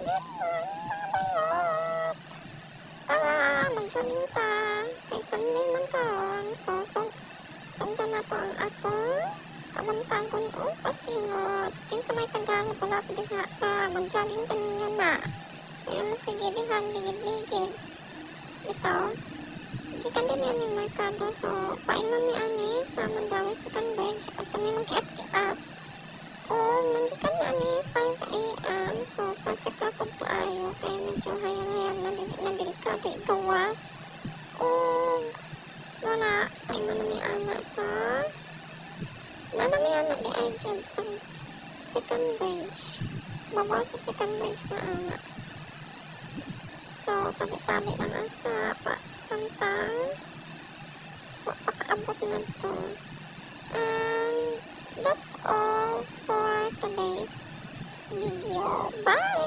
Good morning, mga bayot! Tara, mag-jogging ta. Kay Sunday man karon. So, sundan na to ang atong kabantagon o pasingot. Kinsa may tagang pala ko diha ta. Mag-jogging ta ninyo na. Kaya mo sige dihan, ligid-ligid. Ito, gikan din yan yung merkado. So, painan ni Ani sa Mandawi Second Bridge. At kami mag-kiat-kiat. O, nanggikan na ni 5 a.m. So, perfect rapod ko ayo. Kaya medyo hayang-hayang na delikado igawas. O, wala. Painan na ni Ana sa nanami Ana di agent sa Second Bridge. Babaw sa Second Bridge na Ana. So, tabi-tabi lang asa pa. Samtang, pakaabot na to. And, that's all for today's video. Bye!